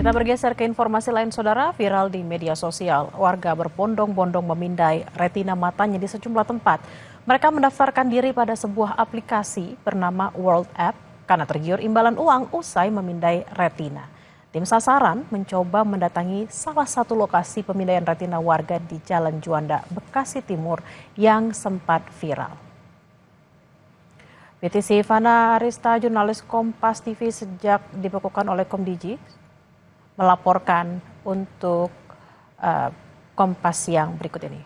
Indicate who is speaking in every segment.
Speaker 1: Kita bergeser ke informasi lain, saudara. Viral di media sosial, warga berbondong-bondong memindai retina matanya di sejumlah tempat. Mereka mendaftarkan diri pada sebuah aplikasi bernama World App karena tergiur imbalan uang usai memindai retina. Tim sasaran mencoba mendatangi salah satu lokasi pemindaian retina warga di Jalan Juanda, Bekasi Timur yang sempat viral. BTC Ivana Arista, jurnalis Kompas TV sejak dibekukan oleh Komdigi, melaporkan untuk Kompas yang berikut ini.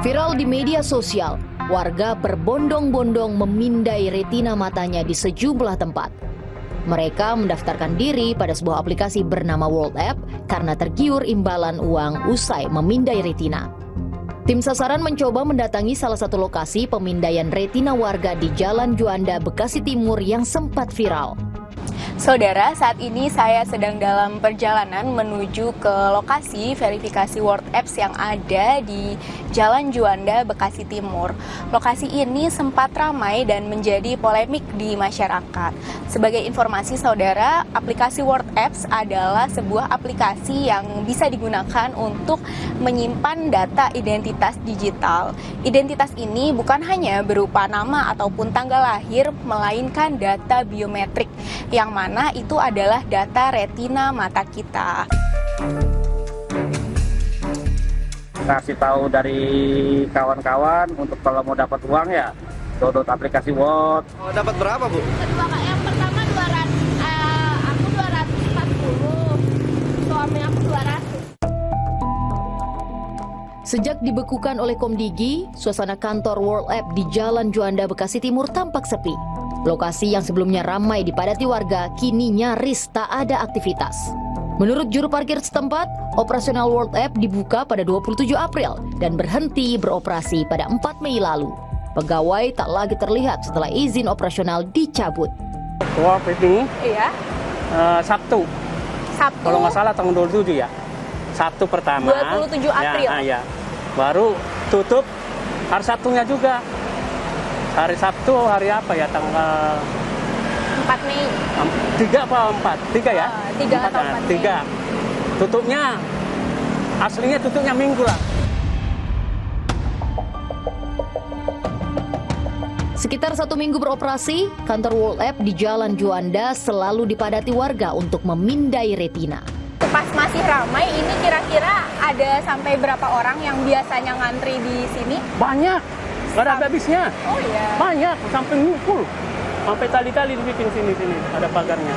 Speaker 2: Viral di media sosial, warga berbondong-bondong memindai retina matanya di sejumlah tempat. Mereka mendaftarkan diri pada sebuah aplikasi bernama World App karena tergiur imbalan uang usai memindai retina. Tim sasaran mencoba mendatangi salah satu lokasi pemindaian retina warga di Jalan Juanda, Bekasi Timur yang sempat viral.
Speaker 3: Saudara, saat ini saya sedang dalam perjalanan menuju ke lokasi verifikasi World Apps yang ada di Jalan Juanda, Bekasi Timur. Lokasi ini sempat ramai dan menjadi polemik di masyarakat. Sebagai informasi saudara, aplikasi World Apps adalah sebuah aplikasi yang bisa digunakan untuk menyimpan data identitas digital. Identitas ini bukan hanya berupa nama ataupun tanggal lahir, melainkan data biometrik yang mana itu adalah data retina mata kita.
Speaker 4: Kasih tahu dari kawan-kawan untuk kalau mau dapat uang ya download aplikasi World.
Speaker 5: Oh, dapat berapa, Bu?
Speaker 6: Kedua, yang pertama 200, aku 240, suami aku 200.
Speaker 2: Sejak dibekukan oleh Komdigi, suasana kantor World App di Jalan Juanda, Bekasi Timur tampak sepi. Lokasi yang sebelumnya ramai dipadati warga, kini nyaris tak ada aktivitas. Menurut juru parkir setempat, operasional World App dibuka pada 27 April dan berhenti beroperasi pada 4 Mei lalu. Pegawai tak lagi terlihat setelah izin operasional dicabut.
Speaker 4: World ini
Speaker 3: Iya.
Speaker 4: Sabtu. Kalau nggak salah tanggal 27 ya. Sabtu pertama.
Speaker 3: 27 April.
Speaker 4: Ya. Baru tutup hari Sabtunya juga. Hari Sabtu, hari apa ya, tanggal
Speaker 3: 4 Mei.
Speaker 4: 3 apa 4? 3 ya?
Speaker 3: 3 atau 4 Mei.
Speaker 4: 3. Tutupnya, aslinya tutupnya Minggu lah.
Speaker 2: Sekitar 1 minggu beroperasi, kantor World App di Jalan Juanda selalu dipadati warga untuk memindai retina.
Speaker 3: Pas masih ramai, ini kira-kira ada sampai berapa orang yang biasanya ngantri di sini?
Speaker 4: Banyak. Nggak ada habisnya.
Speaker 3: Oh iya.
Speaker 4: Banyak, sampai ngumpul. Sampai tali-tali dibikin sini, ada pagarnya.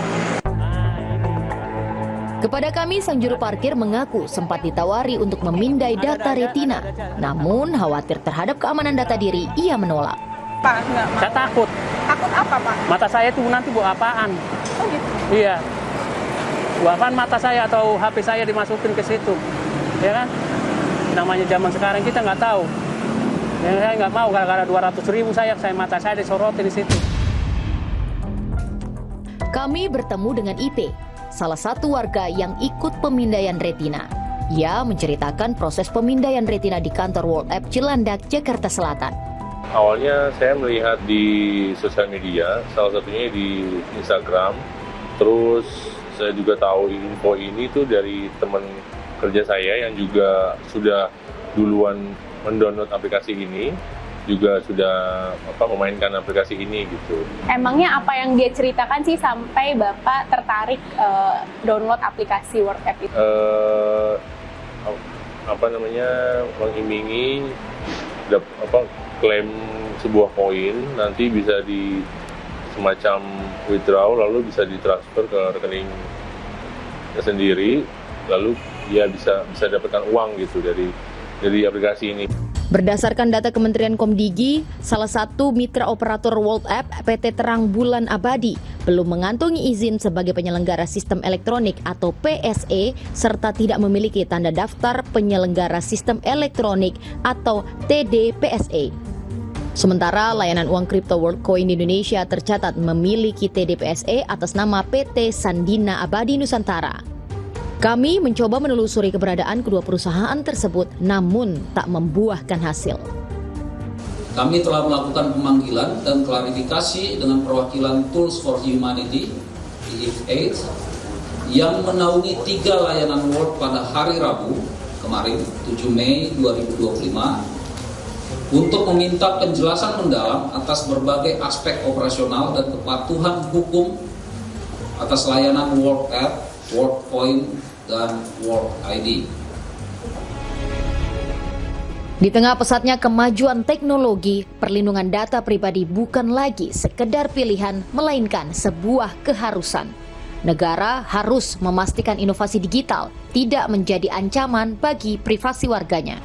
Speaker 2: Kepada kami, sang juru parkir mengaku sempat ditawari untuk memindai data retina. Namun, khawatir terhadap keamanan data diri, ia menolak.
Speaker 3: Pak, enggak mau.
Speaker 4: Saya takut.
Speaker 3: Takut apa, Pak?
Speaker 4: Mata saya tuh nanti buat apaan?
Speaker 3: Oh gitu.
Speaker 4: Iya. Buat apaan mata saya atau HP saya dimasukin ke situ? Ya kan? Namanya zaman sekarang kita nggak tahu. Ya, saya nggak mau gara-gara 200.000 mata saya disorotin di situ.
Speaker 2: Kami bertemu dengan IP, salah satu warga yang ikut pemindaian retina. Ia menceritakan proses pemindaian retina di kantor World App Cilandak, Jakarta Selatan.
Speaker 7: Awalnya saya melihat di sosial media, salah satunya di Instagram. Terus saya juga tahu info ini tuh dari teman kerja saya yang juga sudah duluan mendownload aplikasi ini, juga sudah memainkan aplikasi ini gitu.
Speaker 3: Emangnya apa yang dia ceritakan sih sampai Bapak tertarik download aplikasi World App itu?
Speaker 7: Mengiming-iming klaim sebuah koin, nanti bisa di semacam withdraw, lalu bisa ditransfer ke rekening sendiri, lalu dia bisa dapatkan uang gitu dari aplikasi ini.
Speaker 2: Berdasarkan data Kementerian Komdigi, salah satu mitra operator World App, PT Terang Bulan Abadi, belum mengantongi izin sebagai penyelenggara sistem elektronik atau PSE, serta tidak memiliki tanda daftar penyelenggara sistem elektronik atau TDPSE. Sementara layanan uang kripto Worldcoin di Indonesia tercatat memiliki TDPSE atas nama PT Sandina Abadi Nusantara. Kami mencoba menelusuri keberadaan kedua perusahaan tersebut, namun tak membuahkan hasil.
Speaker 8: Kami telah melakukan pemanggilan dan klarifikasi dengan perwakilan Tools for Humanity TF8 yang menaungi 3 layanan World pada hari Rabu kemarin 7 Mei 2025 untuk meminta penjelasan mendalam atas berbagai aspek operasional dan kepatuhan hukum atas layanan World App, World Point, dan World ID.
Speaker 2: Di tengah pesatnya kemajuan teknologi, perlindungan data pribadi bukan lagi sekedar pilihan, melainkan sebuah keharusan. Negara harus memastikan inovasi digital tidak menjadi ancaman bagi privasi warganya.